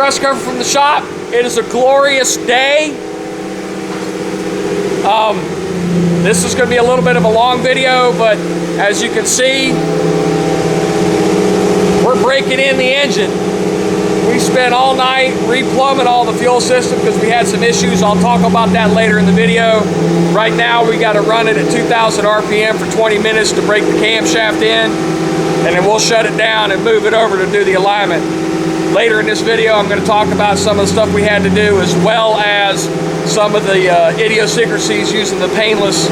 truss cover from the shop. It is a glorious day. This is going to be a little bit of a long video, but as you can see, we're breaking in the engine. We spent all night replumbing all the fuel system because we had some issues. I'll talk about that later in the video. Right now, we got to run it at 2,000 RPM for 20 minutes to break the camshaft in, and then we'll shut it down and move it over to do the alignment. Later in this video, I'm going to talk about some of the stuff we had to do, as well as some of the idiosyncrasies using the painless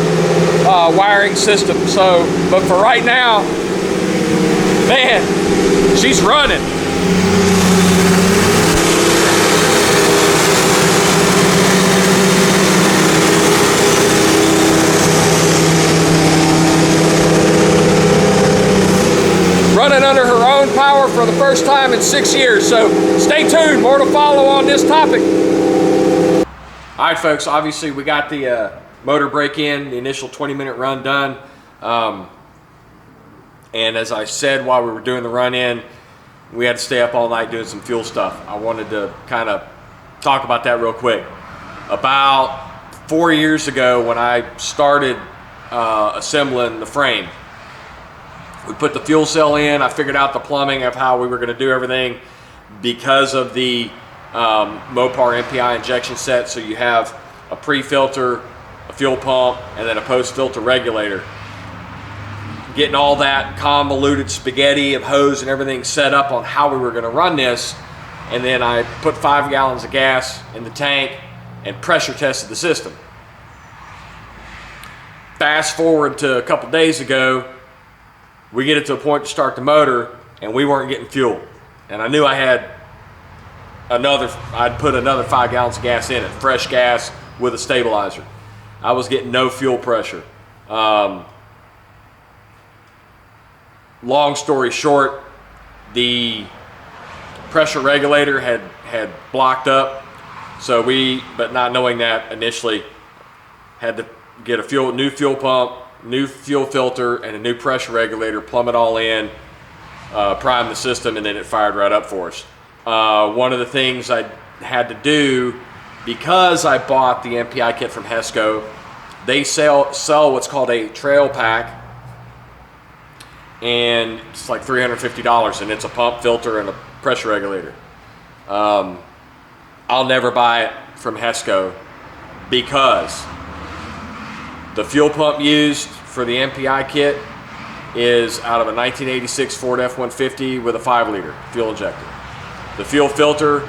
wiring system. So, but for right now, man, she's running. Running under her own power for the first time in 6 years. So stay tuned, more to follow on this topic. All right, folks, obviously we got the motor break-in, the initial 20-minute run done. And as I said while we were doing the run-in, we had to stay up all night doing some fuel stuff. I wanted to kind of talk about that real quick. About 4 years ago, when I started assembling the frame, we put the fuel cell in. I figured out the plumbing of how we were going to do everything because of the Mopar MPI injection set. So you have a pre-filter, a fuel pump, and then a post-filter regulator. Getting all that convoluted spaghetti of hose and everything set up on how we were going to run this, and then I put 5 gallons of gas in the tank and pressure tested the system. Fast forward to a couple days ago, we get it to a point to start the motor, and we weren't getting fuel. And I knew I had I'd put another 5 gallons of gas in it, fresh gas with a stabilizer. I was getting no fuel pressure. Long story short, the pressure regulator had blocked up. So but not knowing that initially, had to get a new fuel pump, new fuel filter, and a new pressure regulator, plumb it all in, prime the system, and then it fired right up for us. One of the things I had to do, because I bought the MPI kit from Hesco, they sell what's called a trail pack, and it's like $350, and it's a pump, filter, and a pressure regulator. I'll never buy it from Hesco because the fuel pump used for the MPI kit is out of a 1986 Ford F-150 with a 5-liter fuel injector. The fuel filter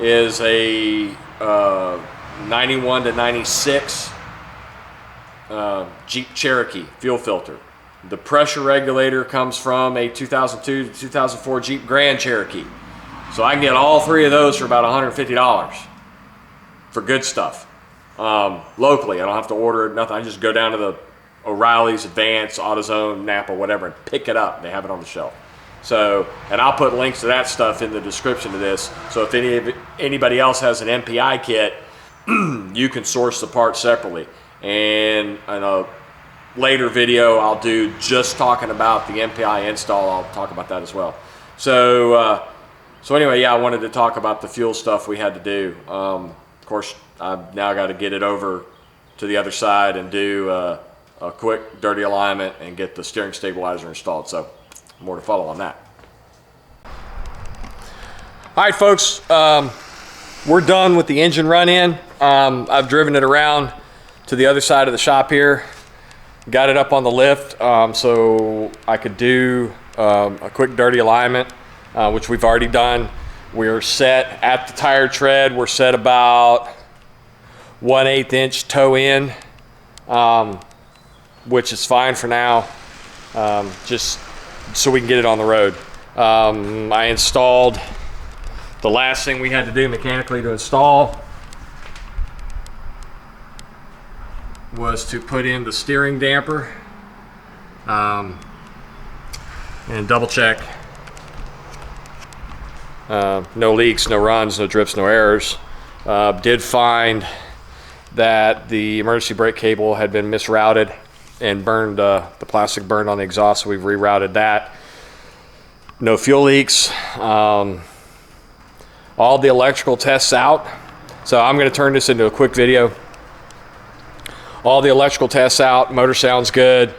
is a 91 to 96 Jeep Cherokee fuel filter. The pressure regulator comes from a 2002 to 2004 Jeep Grand Cherokee. So I can get all 3 of those for about $150 for good stuff. Locally, I don't have to order it, nothing. I just go down to the O'Reilly's, Advance, AutoZone, Napa, whatever, and pick it up. They have it on the shelf. So, and I'll put links to that stuff in the description of this. So if anybody else has an MPI kit, you can source the parts separately. And in a later video, I'll do just talking about the MPI install. I'll talk about that as well. So, so anyway, yeah, I wanted to talk about the fuel stuff we had to do. Of course, I've now got to get it over to the other side and do a quick dirty alignment and get the steering stabilizer installed. So more to follow on that. All right, folks, we're done with the engine run-in. I've driven it around to the other side of the shop here, got it up on the lift so I could do a quick dirty alignment, which we've already done. We're set at the tire tread. We're set about 1/8 inch toe in, which is fine for now, just so we can get it on the road. I installed the last thing we had to do mechanically to install was to put in the steering damper and double check no leaks, no runs, no drips, no errors. Did find that the emergency brake cable had been misrouted and burned, the plastic burned on the exhaust, so we've rerouted that. No fuel leaks. all the electrical tests out. So I'm going to turn this into a quick video. All the electrical tests out, motor sounds good,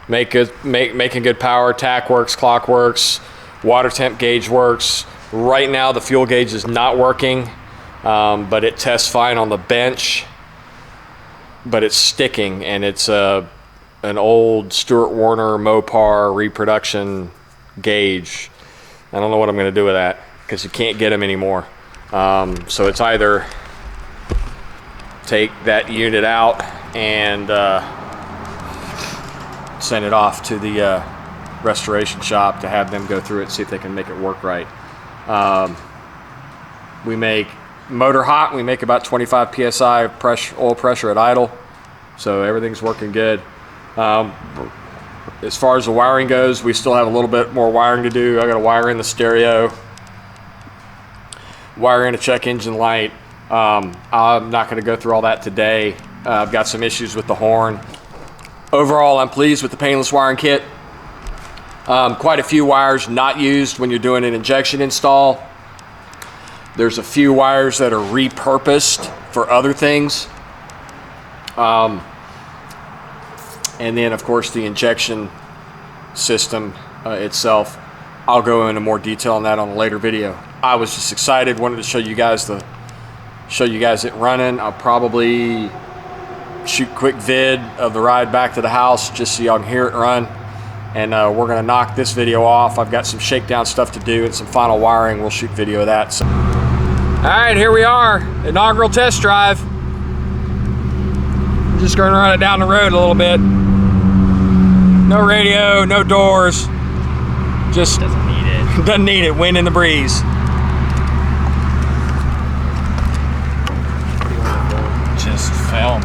making good power, tach works, clock works, water temp gauge works. Right now the fuel gauge is not working, but it tests fine on the bench, but it's sticking, and it's an old Stuart Warner Mopar reproduction gauge. I don't know what I'm going to do with that because you can't get them anymore. So it's either take that unit out and send it off to the restoration shop to have them go through it, see if they can make it work right. We make motor hot. We make about 25 psi of oil pressure at idle, so everything's working good. As far as the wiring goes, we still have a little bit more wiring to do. I got to wire in the stereo, wire in a check engine light. I'm not going to go through all that today. I've got some issues with the horn. Overall, I'm pleased with the painless wiring kit. Quite a few wires not used when you're doing an injection install. There's a few wires that are repurposed for other things. And then, of course, the injection system itself. I'll go into more detail on that on a later video. I was just excited, wanted to show you guys it running. I'll probably shoot a quick vid of the ride back to the house just so y'all can hear it run. And we're gonna knock this video off. I've got some shakedown stuff to do and some final wiring. We'll shoot video of that. So. All right, here we are, inaugural test drive. I'm just gonna run it down the road a little bit. No radio, no doors. Just doesn't need it. Doesn't need it. Wind in the breeze. Just film.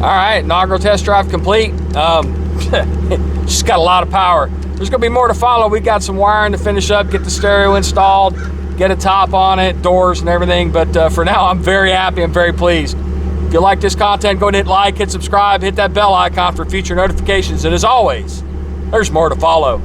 right, inaugural test drive complete. Just got a lot of power. There's gonna be more to follow. We got some wiring to finish up, get the stereo installed, get a top on it, doors and everything. But for now, I'm very happy, I'm very pleased. If you like this content, go ahead and hit like, hit subscribe, hit that bell icon for future notifications. And as always, there's more to follow.